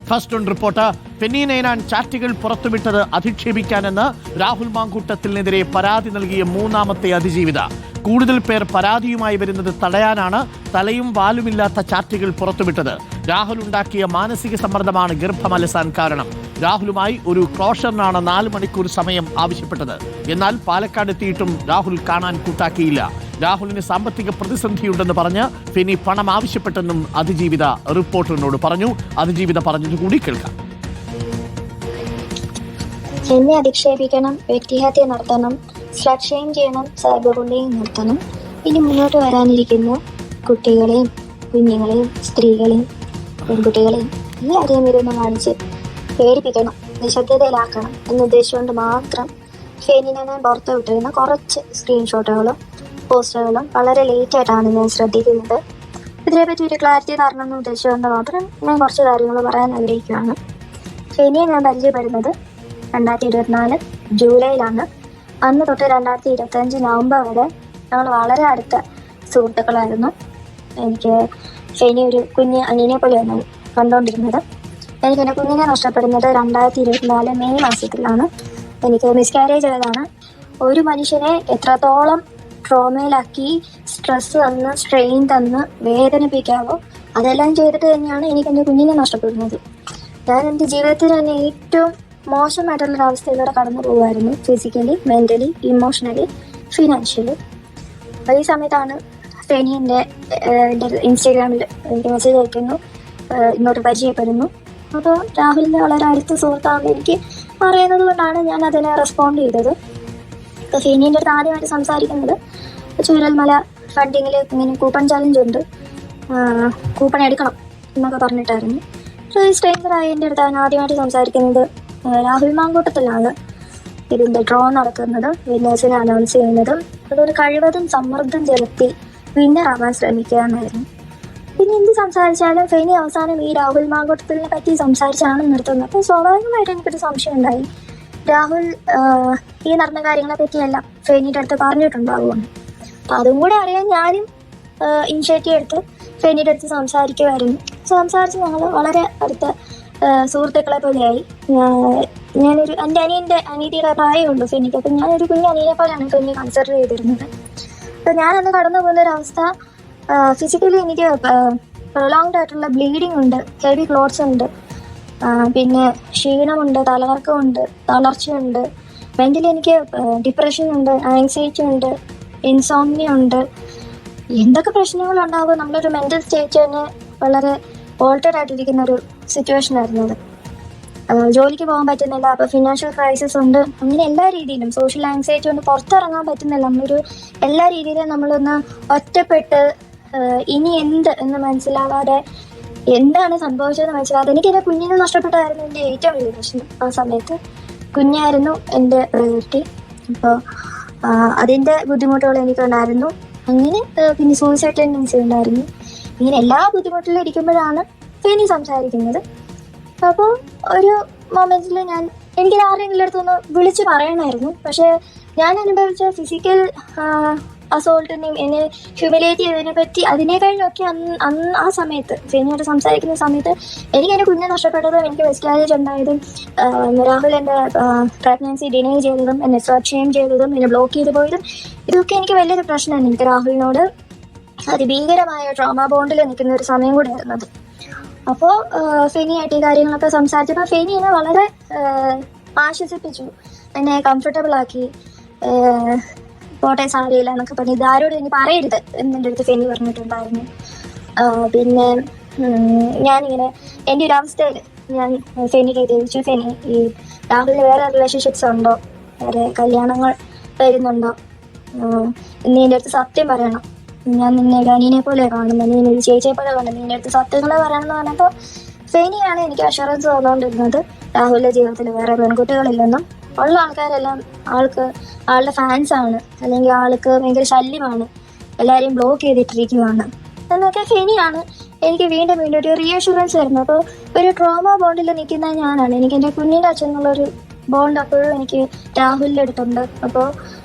First on report. Feni Ninan ചാറ്റുകൾ പുറത്തുവിട്ടത് അധിക്ഷേപിക്കാനെന്ന് രാഹുൽ മാങ്കൂട്ടത്തിനെതിരെ പരാതി നൽകിയ മൂന്നാമത്തെ അതിജീവിത. കൂടുതൽ പേർ പരാതിയുമായി വരുന്നത് തടയാനാണ് തലയും വാലുമില്ലാത്ത ചാറ്റുകൾ പുറത്തുവിട്ടത്. രാഹുൽ ഉണ്ടാക്കിയ മാനസിക സമ്മർദ്ദമാണ് ഗർഭമലസാൻ കാരണം. രാഹുലുമായി ഒരു ക്ലോഷറിനാണ് 4 മണിക്കൂർ സമയം ആവശ്യപ്പെട്ടത്. എന്നാൽ പാലക്കാട് എത്തിയിട്ടും രാഹുൽ കാണാൻ കൂട്ടാക്കിയില്ല. രാഹുലിന് സാമ്പത്തിക പ്രതിസന്ധിയുണ്ടെന്ന് പറഞ്ഞ് ഫെനി പണം ആവശ്യപ്പെട്ടെന്നും അതിജീവിത റിപ്പോർട്ടറിനോട് പറഞ്ഞു. അതിജീവിത പറഞ്ഞത് കൂടി കേൾക്കാം. എന്നെ അധിക്ഷേപിക്കണം, വ്യക്തിഹത്യ നടത്തണം, സ്ലട്ട് ഷെയിം ചെയ്യണം, സൈബർ ബുള്ളിങ് നടത്തണം. ഇനി മുന്നോട്ട് വരാനിരിക്കുന്ന കുട്ടികളെയും കുഞ്ഞുങ്ങളെയും സ്ത്രീകളെയും പെൺകുട്ടികളെയും എല്ലാവരെയും ഇതൊന്ന് കാണിച്ച് പേടിപ്പിക്കണം, നിശബ്ദതയിലാക്കണം എന്ന ഉദ്ദേശിച്ചുകൊണ്ട് മാത്രം ഫെനിനെ ഞാൻ പുറത്തു വിട്ടിരുന്ന കുറച്ച് സ്ക്രീൻഷോട്ടുകളും പോസ്റ്ററുകളും വളരെ ലേറ്റായിട്ടാണ് ഞാൻ ശ്രദ്ധിക്കുന്നത്. ഇതിനെപ്പറ്റി ഒരു ക്ലാരിറ്റി തരണം എന്ന് ഉദ്ദേശിച്ചുകൊണ്ട് മാത്രം ഞാൻ കുറച്ച് കാര്യങ്ങൾ പറയാൻ ആഗ്രഹിക്കുകയാണ്. ഫെനിയെ ഞാൻ പരിചയപ്പെടുന്നത് 2024 ജൂലൈയിലാണ്. അന്ന് തൊട്ട് 2025 നവംബർ വരെ ഞങ്ങൾ വളരെ അടുത്ത സുഹൃത്തുക്കളായിരുന്നു. എനിക്ക് ഫെനി ഒരു കുഞ്ഞ് അനിയനെ പോലെയാണ് കണ്ടുകൊണ്ടിരുന്നത്. എനിക്ക് എൻ്റെ കുഞ്ഞിനെ നഷ്ടപ്പെടുന്നത് 2024 മെയ് മാസത്തിലാണ്. എനിക്ക് മിസ്കാരേജ് ആയതാണ്. ഒരു മനുഷ്യനെ എത്രത്തോളം ട്രോമയിലാക്കി സ്ട്രെസ് തന്ന് സ്ട്രെയിൻ തന്ന് വേദനിപ്പിക്കാവോ അതെല്ലാം ചെയ്തിട്ട് തന്നെയാണ് എനിക്ക് എൻ്റെ കുഞ്ഞിനെ നഷ്ടപ്പെടുന്നത്. ഞാൻ എൻ്റെ ജീവിതത്തിൽ തന്നെ ഏറ്റവും മോശമായിട്ടുള്ളൊരവസ്ഥയിലൂടെ കടന്നു പോകുമായിരുന്നു. Physically, mentally, emotionally, financially. ഈ സമയത്താണ് ഫെനി എൻ്റെ ഇൻസ്റ്റാഗ്രാമിൽ എനിക്ക് മെസ്സേജ് അയക്കുന്നു, ഇങ്ങോട്ട് പരിചയപ്പെടുന്നു. അപ്പോൾ രാഹുലിൻ്റെ വളരെ അടുത്ത സുഹൃത്താകുമ്പോൾ എനിക്ക് അറിയുന്നത് കൊണ്ടാണ് ഞാൻ അതിനെ റെസ്പോണ്ട് ചെയ്തത്. ഇപ്പോൾ ഫെനീൻ്റെ അടുത്ത് ആദ്യമായിട്ട് സംസാരിക്കുന്നത് ചൂരൽമല ഫണ്ടിങ്ങിൽ ഇങ്ങനെ കൂപ്പൺ ചാലഞ്ച് ഉണ്ട്, കൂപ്പൺ എടുക്കണം എന്നൊക്കെ പറഞ്ഞിട്ടായിരുന്നു. ഈ സ്ട്രേഞ്ചറായി എൻ്റെ അടുത്താണ് ആദ്യമായിട്ട് സംസാരിക്കുന്നത്. രാഹുൽ മാങ്കൂട്ടത്തിലാണ് ഇതിൻ്റെ ഡ്രോ നടക്കുന്നത്, വിന്നേഴ്സിനെ അനൗൺസ് ചെയ്യുന്നതും. അതൊരു കഴിവതും സമ്മർദ്ദം ചെലുത്തി വിന്നറാവാൻ ശ്രമിക്കുക എന്നായിരുന്നു. പിന്നെ എന്ത് സംസാരിച്ചാലും ഫെനി അവസാനം ഈ രാഹുൽ മാങ്കൂട്ടത്തിനെ പറ്റി സംസാരിച്ചാണ് നിർത്തുന്നത്. അപ്പോൾ സ്വാഭാവികമായിട്ട് എനിക്കൊരു സംശയം ഉണ്ടായി, രാഹുൽ ഈ നടന്ന കാര്യങ്ങളെ പറ്റിയെല്ലാം ഫെനിയുടെ അടുത്ത് പറഞ്ഞിട്ടുണ്ടാവുമെന്ന്. അപ്പം അതും കൂടെ അറിയാൻ ഞാനും ഇനിഷ്യേറ്റീവ് എടുത്ത് ഫെനിയുടെ അടുത്ത് സംസാരിക്കുമായിരുന്നു. സംസാരിച്ച് ഞങ്ങൾ വളരെ അടുത്ത സുഹൃത്തുക്കളെ പോലെയായി. ഞാനൊരു എൻ്റെ അനീതിയുടെ പ്രായമുള്ളൂ ഫെനിക്ക്. അപ്പം ഞാനൊരു കുഞ്ഞ് അനിയനെ പോലെയാണ് ഫെനി കൺസിഡർ ചെയ്തിരുന്നത്. അപ്പം ഞാനന്ന് കടന്നു പോകുന്നൊരവസ്ഥ, ഫിസിക്കലി എനിക്ക് പ്രൊലോങ്ഡ് ആയിട്ടുള്ള ബ്ലീഡിങ് ഉണ്ട്, ഹെവി ക്ലോട്ട്സ് ഉണ്ട്, പിന്നെ ക്ഷീണമുണ്ട്, തലകറക്കമുണ്ട്, തളർച്ചയുണ്ട്. മെൻ്റലി എനിക്ക് ഡിപ്രഷനുണ്ട്, ആങ്സൈറ്റി ഉണ്ട്, ഇൻസോംനിയ ഉണ്ട്. എന്തൊക്കെ പ്രശ്നങ്ങളുണ്ടാകുമ്പോൾ നമ്മളൊരു മെൻ്റൽ സ്റ്റേറ്റ് തന്നെ വളരെ ഓൾട്ടേഡ് ആയിട്ടിരിക്കുന്ന ഒരു സിറ്റുവേഷൻ ആയിരുന്നു അത്. ജോലിക്ക് പോകാൻ പറ്റുന്നില്ല, അപ്പോൾ ഫിനാൻഷ്യൽ ക്രൈസിസ് ഉണ്ട്. അങ്ങനെ എല്ലാ രീതിയിലും സോഷ്യൽ ആങ്സൈറ്റി കൊണ്ട് പുറത്തിറങ്ങാൻ പറ്റുന്നില്ല. നമ്മളൊരു എല്ലാ രീതിയിലും നമ്മളൊന്ന് ഒറ്റപ്പെട്ട് ഇനി എന്ത് എന്ന് മനസ്സിലാവാതെ എന്താണ് സംഭവിച്ചതെന്ന് മനസ്സിലാകാതെ എനിക്കെൻ്റെ കുഞ്ഞിനെ നഷ്ടപ്പെട്ടതായിരുന്നു എൻ്റെ ഏറ്റവും വലിയ പ്രശ്നം. ആ സമയത്ത് കുഞ്ഞായിരുന്നു എൻ്റെ പ്രയോറിറ്റി. അപ്പോൾ അതിൻ്റെ ബുദ്ധിമുട്ടുകൾ എനിക്കുണ്ടായിരുന്നു. അങ്ങനെ പിന്നെ സൂയിസൈഡ് ടെൻഡൻസി ഉണ്ടായിരുന്നു. ഇങ്ങനെ എല്ലാ ബുദ്ധിമുട്ടിലും ഇരിക്കുമ്പോഴാണ് ഫെനി സംസാരിക്കുന്നത്. അപ്പോൾ ഒരു മൊമെൻറ്റിൽ എനിക്ക് ആരെങ്കിലും അടുത്തൊന്ന് വിളിച്ച് പറയണമായിരുന്നു. പക്ഷേ ഞാൻ അനുഭവിച്ച ഫിസിക്കൽ അസോൾട്ടിനെയും എന്നെ ഹ്യൂമിലേറ്റ് ചെയ്തതിനെ പറ്റി അതിനേക്കാളൊക്കെ അന്ന് ആ സമയത്ത് ഫെനിയോട് സംസാരിക്കുന്ന സമയത്ത് എനിക്ക് എൻ്റെ കുഞ്ഞിനെ നഷ്ടപ്പെട്ടതും എനിക്ക് മിസ്കാരേജ് ഉണ്ടായതും രാഹുൽ എൻ്റെ പ്രഗ്നൻസി ഡിനൈ ചെയ്തതും എന്നെ സ്ലട്ട് ഷെയിം ചെയ്തതും എന്നെ ബ്ലോക്ക് ചെയ്തു പോയതും ഇതൊക്കെ എനിക്ക് വലിയൊരു പ്രശ്നമാണ്. എനിക്ക് രാഹുലിനോട് അതിഭീകരമായ ട്രോമ ബോണ്ടിൽ നിൽക്കുന്ന ഒരു സമയം കൂടെ ആയിരുന്നത്. അപ്പോൾ ഫെനിയായിട്ട് ഈ കാര്യങ്ങളൊക്കെ സംസാരിച്ചപ്പോൾ ഫെനി എന്നെ വളരെ ആശ്വസിപ്പിച്ചു, എന്നെ കംഫർട്ടബിൾ ആക്കി. പോട്ടെ സാരിയില്ല എന്നൊക്കെ പറഞ്ഞ് ഇതാരോട് ഇനി പറയരുത് എന്നെ അടുത്ത് ഫെനി പറഞ്ഞിട്ടുണ്ടായിരുന്നു. പിന്നെ ഞാനിങ്ങനെ എൻ്റെ ഒരു അവസ്ഥയിൽ ഞാൻ ഫെനിക്ക് ചോദിച്ചു, ഫെനി ഈ രാഹുലിന് വേറെ റിലേഷൻഷിപ്സ് ഉണ്ടോ, വേറെ കല്യാണങ്ങൾ വരുന്നുണ്ടോ, നീ എൻ്റെ അടുത്ത് സത്യം പറയണം, ഞാൻ നിന്നെ ഒരു അനിയനെ പോലെ കാണുന്നത്, നീ ഒരു ചേച്ചിയെ പോലെ കാണുന്നത്, നിന്റെ അടുത്ത് സത്യങ്ങളെ പറയണം എന്ന് പറഞ്ഞപ്പോൾ ഫെനിയാണ് എനിക്ക് അഷുറൻസ് തന്നുകൊണ്ടിരുന്നത് രാഹുലിൻ്റെ ജീവിതത്തിൽ വേറെ പെൺകുട്ടികളില്ലെന്നും ഉള്ള ആൾക്കാരെല്ലാം ആളുടെ ഫാൻസാണ്, അല്ലെങ്കിൽ ആൾക്ക് ഭയങ്കര ശല്യമാണ്, എല്ലാവരെയും ബ്ലോക്ക് ചെയ്തിട്ടിരിക്കുകയാണ് എന്നൊക്കെ ഫെനിയാണ് എനിക്ക് വീണ്ടും ഒരു റീഅഷുറൻസ് തരുന്നത്. അപ്പോൾ ഒരു ട്രോമ ബോണ്ടിൽ നിൽക്കുന്ന ഞാനാണ്. എനിക്ക് എൻ്റെ കുഞ്ഞിൻ്റെ അച്ഛൻ എന്നുള്ളൊരു ബോണ്ട് അപ്പോഴും എനിക്ക് രാഹുലിൻ്റെ അടുത്തുണ്ട്. അപ്പോൾ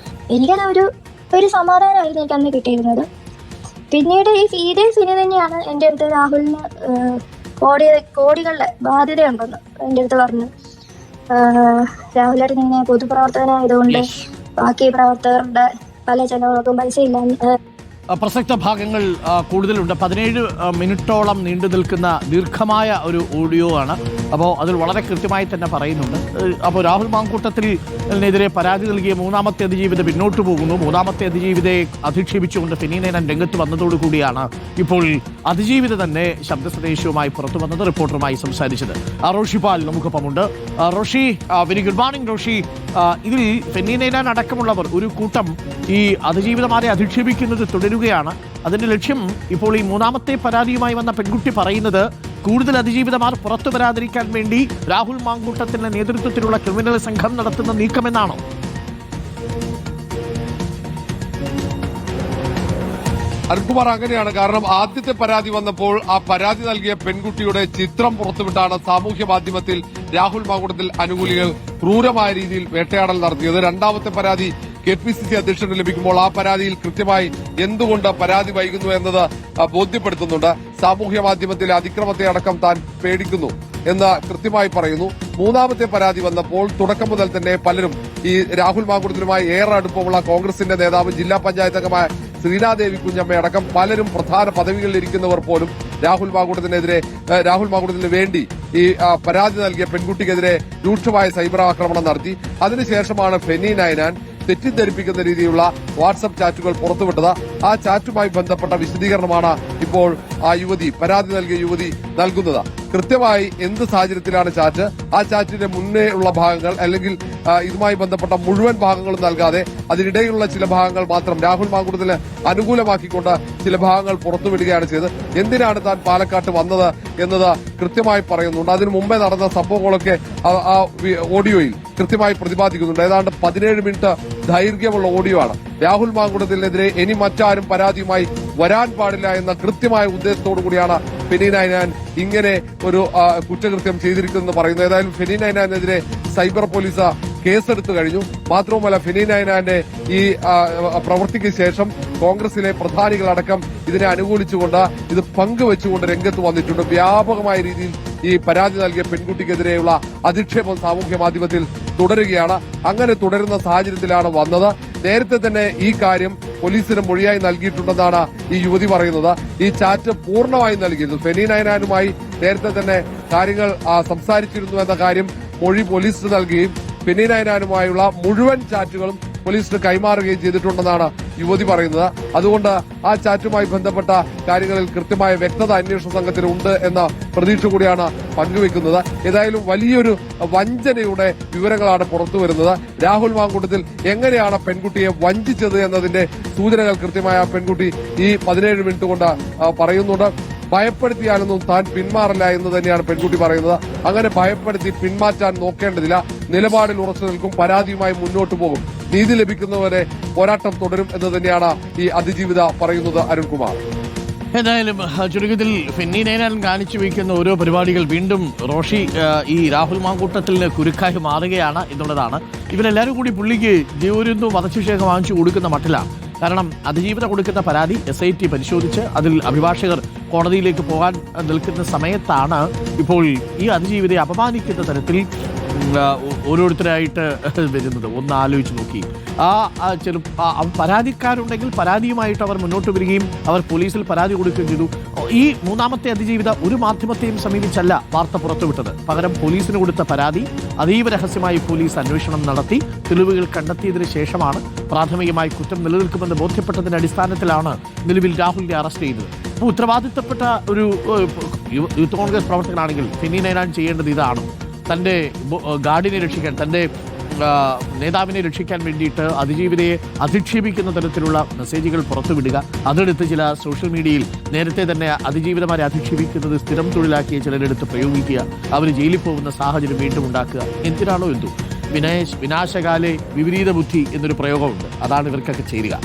എനിക്കത് ഒരു സമാധാനമായിരുന്നു എനിക്ക് അന്ന് കിട്ടിയിരുന്നത്. പിന്നീട് ഇതേ ഫെനി തന്നെയാണ് എൻ്റെ അടുത്ത് രാഹുലിന് കോടികളുടെ ബാധ്യതയുണ്ടെന്ന് എൻ്റെ അടുത്ത് പറഞ്ഞു. രാഹുലേട്ടൻ ഇങ്ങനെ പൊതുപ്രവർത്തകനായതുകൊണ്ട് ബാക്കി പ്രവർത്തകരുടെ പല ചെലവുകൾക്കും പൈസ ഇല്ല. പ്രസക്ത ഭാഗങ്ങൾ കൂടുതലുണ്ട്. 17 മിനിറ്റോളം നീണ്ടു നിൽക്കുന്ന ദീർഘമായ ഒരു ഓഡിയോ ആണ്. അപ്പോൾ അതിൽ വളരെ കൃത്യമായി തന്നെ പറയുന്നുണ്ട്. അപ്പോൾ രാഹുൽ മാങ്കൂട്ടത്തിനെതിരെ പരാതി നൽകിയ മൂന്നാമത്തെ അതിജീവിത പിന്നോട്ട് പോകുന്നു. മൂന്നാമത്തെ അതിജീവിതയെ അധിക്ഷേപിച്ചുകൊണ്ട് ഫെനി നൈനാൻ രംഗത്ത് വന്നതോടുകൂടിയാണ് ഇപ്പോൾ അതിജീവിത തന്നെ ശബ്ദ സന്ദേശവുമായി പുറത്തു വന്നത്, റിപ്പോർട്ടറുമായി സംസാരിച്ചത്. റോഷി പാൽ നമുക്കൊപ്പമുണ്ട്. Roshi, very good morning Roshi. ഇതിൽ ഫെനി നൈനാൻ അടക്കമുള്ളവർ ഒരു കൂട്ടം ഈ അതിജീവിതമാരെ അധിക്ഷേപിക്കുന്നത് തുടരുകയാണ്. അതിന്റെ ലക്ഷ്യം ഇപ്പോൾ ഈ മൂന്നാമത്തെ പരാതിയുമായി വന്ന പെൺകുട്ടി പറയുന്നത് കൂടുതൽ അതിജീവിതമാർ പുറത്തു വരാതിരിക്കാൻ വേണ്ടി രാഹുൽ മാങ്കൂട്ടത്തിന്റെ നേതൃത്വത്തിലുള്ള ക്രിമിനൽ സംഘം നടത്തുന്ന നീക്കമെന്നാണോ? അരുൺകുമാർ, അങ്ങനെയാണ്. കാരണം ആദ്യത്തെ പരാതി വന്നപ്പോൾ ആ പരാതി നൽകിയ പെൺകുട്ടിയുടെ ചിത്രം പുറത്തുവിട്ടാണ് സാമൂഹ്യ മാധ്യമത്തിൽ രാഹുൽ മാങ്കൂട്ടത്തിൽ അനുകൂലികൾ ക്രൂരമായ രീതിയിൽ വേട്ടയാടൽ നടത്തിയത്. രണ്ടാമത്തെ പരാതി KPCC അധ്യക്ഷന് ലഭിക്കുമ്പോൾ ആ പരാതിയിൽ കൃത്യമായി എന്തുകൊണ്ട് പരാതി വൈകുന്നു എന്നത് ബോധ്യപ്പെടുത്തുന്നുണ്ട്. സാമൂഹ്യ മാധ്യമത്തിലെ അതിക്രമത്തെ അടക്കം താൻ പേടിക്കുന്നു എന്ന് കൃത്യമായി പറയുന്നു. മൂന്നാമത്തെ പരാതി വന്നപ്പോൾ തുടക്കം മുതൽ തന്നെ പലരും ഈ രാഹുൽ മാങ്കൂട്ടത്തിലുമായി ഏറെ അടുപ്പമുള്ള കോൺഗ്രസിന്റെ നേതാവ് ജില്ലാ പഞ്ചായത്ത് അംഗമായ ശ്രീനാദേവി കുഞ്ഞമ്മയടക്കം പലരും പ്രധാന പദവികളിൽ ഇരിക്കുന്നവർ പോലും രാഹുൽ മാങ്കൂട്ടത്തിന് വേണ്ടി ഈ പരാതി നൽകിയ പെൺകുട്ടിക്കെതിരെ രൂക്ഷമായ സൈബർ ആക്രമണം നടത്തി. അതിനുശേഷമാണ് ഫെനി നൈനാൻ തെറ്റിദ്ധരിപ്പിക്കുന്ന രീതിയിലുള്ള വാട്സ്ആപ്പ് ചാറ്റുകൾ പുറത്തുവിട്ടത്. ആ ചാറ്റുമായി ബന്ധപ്പെട്ട വിശദീകരണമാണ് ഇപ്പോൾ ആ പരാതി നൽകിയ യുവതി നൽകുന്നത്. കൃത്യമായി എന്ത് സാഹചര്യത്തിലാണ് ചാറ്റ്, ആ ചാറ്റിന്റെ മുന്നേ ഉള്ള ഭാഗങ്ങൾ അല്ലെങ്കിൽ ഇതുമായി ബന്ധപ്പെട്ട മുഴുവൻ ഭാഗങ്ങളും നൽകാതെ അതിനിടയിലുള്ള ചില ഭാഗങ്ങൾ മാത്രം രാഹുൽ മാങ്കൂട്ടത്തിന് അനുകൂലമാക്കിക്കൊണ്ട് ചില ഭാഗങ്ങൾ പുറത്തുവിടുകയാണ് ചെയ്തത്. എന്തിനാണ് താൻ പാലക്കാട്ട് വന്നത് എന്നത് കൃത്യമായി പറയുന്നുണ്ട്. അതിനു മുമ്പേ നടന്ന സംഭവങ്ങളൊക്കെ ആ ഓഡിയോയിൽ കൃത്യമായി പ്രതിപാദിക്കുന്നുണ്ട്. ഏതാണ്ട് 17 മിനിറ്റ് ദൈർഘ്യമുള്ള ഓഡിയോ ആണ്. രാഹുൽ മാങ്കൂട്ടത്തിനെതിരെ ഇനി മറ്റാരും പരാതിയുമായി വരാൻ പാടില്ല എന്ന കൃത്യമായ ഉദ്ദേശത്തോടു കൂടിയാണ് ഫെനി നൈനാൻ ഇങ്ങനെ ഒരു കുറ്റകൃത്യം ചെയ്തിരിക്കുന്നതെന്ന് പറയുന്നത്. ഏതായാലും ഫെനി നൈനാനെതിരെ സൈബർ പോലീസ് കേസെടുത്തു കഴിഞ്ഞു. മാത്രവുമല്ല, ഫെനി നൈനാന്റെ ഈ പ്രവൃത്തിക്ക് ശേഷം കോൺഗ്രസിലെ പ്രധാനികളടക്കം ഇതിനെ അനുകൂലിച്ചുകൊണ്ട് ഇത് പങ്കുവെച്ചുകൊണ്ട് രംഗത്ത് വന്നിട്ടുണ്ട്. വ്യാപകമായ രീതിയിൽ ഈ പരാതി നൽകിയ പെൺകുട്ടിക്കെതിരെയുള്ള അധിക്ഷേപം സാമൂഹ്യ മാധ്യമത്തിൽ തുടരുകയാണ്. അങ്ങനെ തുടരുന്ന സാഹചര്യത്തിലാണ് വന്നത്. നേരത്തെ തന്നെ ഈ കാര്യം പോലീസിന് മൊഴിയായി നൽകിയിട്ടുണ്ടെന്നാണ് ഈ യുവതി പറയുന്നത്. ഈ ചാറ്റ് പൂർണ്ണമായും നൽകിയിരുന്നു. ഫെനി നൈനാനുമായി നേരത്തെ തന്നെ കാര്യങ്ങൾ സംസാരിച്ചിരുന്നു എന്ന കാര്യം മൊഴി പോലീസിന് നൽകുകയും ഫെനി നൈനാനുമായുള്ള മുഴുവൻ ചാറ്റുകളും പോലീസിന് കൈമാറുകയും ചെയ്തിട്ടുണ്ടെന്നാണ് യുവതി പറയുന്നത്. അതുകൊണ്ട് ആ ചാറ്റുമായി ബന്ധപ്പെട്ട കാര്യങ്ങളിൽ കൃത്യമായ വ്യക്തത അന്വേഷണ സംഘത്തിന് ഉണ്ട് എന്ന പ്രതീക്ഷ കൂടിയാണ് പങ്കുവെക്കുന്നത്. ഏതായാലും വലിയൊരു വഞ്ചനയുടെ വിവരങ്ങളാണ് പുറത്തുവരുന്നത്. രാഹുൽ മാങ്കൂട്ടത്തിൽ എങ്ങനെയാണ് പെൺകുട്ടിയെ വഞ്ചിച്ചത് എന്നതിന്റെ സൂചനകൾ കൃത്യമായ പെൺകുട്ടി ഈ 17 മിനിറ്റ് കൊണ്ട് പറയുന്നുണ്ട്. ഭയപ്പെടുത്തിയാലൊന്നും താൻ പിന്മാറില്ല എന്ന് തന്നെയാണ് പെൺകുട്ടി പറയുന്നത്. അങ്ങനെ ഭയപ്പെടുത്തി പിന്മാറ്റാൻ നോക്കേണ്ടതില്ല. നിലപാടിൽ ഉറച്ചു നിൽക്കും, പരാതിയുമായി മുന്നോട്ടു പോകും, നീതി ലഭിക്കുന്നവരെ പോരാട്ടം തുടരും എന്ന് തന്നെയാണ് ഈ അതിജീവിത പറയുന്നത്. അരുൺകുമാർ, ഏതായാലും ചുരുക്കത്തിൽ ഫെനി നൈനാൻ കാണിച്ചു വയ്ക്കുന്ന ഓരോ പരിപാടികൾ വീണ്ടും റോഷി ഈ രാഹുൽ മാങ്കൂട്ടത്തിന് കുരുക്കായി മാറുകയാണ് എന്നുള്ളതാണ്. ഇവരെല്ലാവരും കൂടി പുള്ളിക്ക് ജീവരുന്നു വധശിക്ഷയൊക്കെ വാങ്ങിച്ചു കൊടുക്കുന്ന മട്ടിലാണ്. കാരണം അതിജീവിത കൊടുക്കുന്ന പരാതി SIT പരിശോധിച്ച് അതിൽ അഭിഭാഷകർ കോടതിയിലേക്ക് പോകാൻ നിൽക്കുന്ന സമയത്താണ് ഇപ്പോൾ ഈ അതിജീവിതയെ അപമാനിക്കുന്ന തരത്തിൽ ഓരോരുത്തരായിട്ട് വരുന്നത്. ഒന്ന് ആലോചിച്ച് നോക്കി. പരാതിക്കാരുണ്ടെങ്കിൽ പരാതിയുമായിട്ട് അവർ മുന്നോട്ട് വരികയും അവർ പോലീസിൽ പരാതി കൊടുക്കുകയും ചെയ്തു. ഈ മൂന്നാമത്തെ അതിജീവിത ഒരു മാധ്യമത്തെയും സമീപിച്ചല്ല വാർത്ത പുറത്തുവിട്ടത്. പകരം പോലീസിന് കൊടുത്ത പരാതി അതീവ രഹസ്യമായി പോലീസ് അന്വേഷണം നടത്തി തെളിവുകൾ കണ്ടെത്തിയതിനു ശേഷമാണ് പ്രാഥമികമായി കുറ്റം നിലനിൽക്കുമെന്ന് ബോധ്യപ്പെട്ടതിന്റെ അടിസ്ഥാനത്തിലാണ് നിലവിൽ രാഹുലിനെ അറസ്റ്റ് ചെയ്തത്. അപ്പോൾ ഉത്തരവാദിത്തപ്പെട്ട ഒരു യൂത്ത് കോൺഗ്രസ് പ്രവർത്തകനാണെങ്കിൽ ഫെനി നൈനാൻ ചെയ്യേണ്ടത് ഇതാണ്. തൻ്റെ ഗാർഡിനെ രക്ഷിക്കാൻ, തൻ്റെ നേതാവിനെ രക്ഷിക്കാൻ വേണ്ടിയിട്ട് അതിജീവിതയെ അധിക്ഷേപിക്കുന്ന തരത്തിലുള്ള മെസ്സേജുകൾ പുറത്തുവിടുക. അതെടുത്ത് ചില സോഷ്യൽ മീഡിയയിൽ നേരത്തെ തന്നെ അതിജീവിതമാരെ അധിക്ഷേപിക്കുന്നത് സ്ഥിരം തൊഴിലാക്കിയ ചിലരെടുത്ത് പ്രയോഗിക്കുക, അവർ ജയിലിൽ പോകുന്ന സാഹചര്യം വീണ്ടും ഉണ്ടാക്കുക. എന്തിനാണോ എന്തോ വിനാശകാലെ വിപരീത ബുദ്ധി എന്നൊരു പ്രയോഗമുണ്ട്. അതാണ് ഇവർക്കൊക്കെ ചേരുക.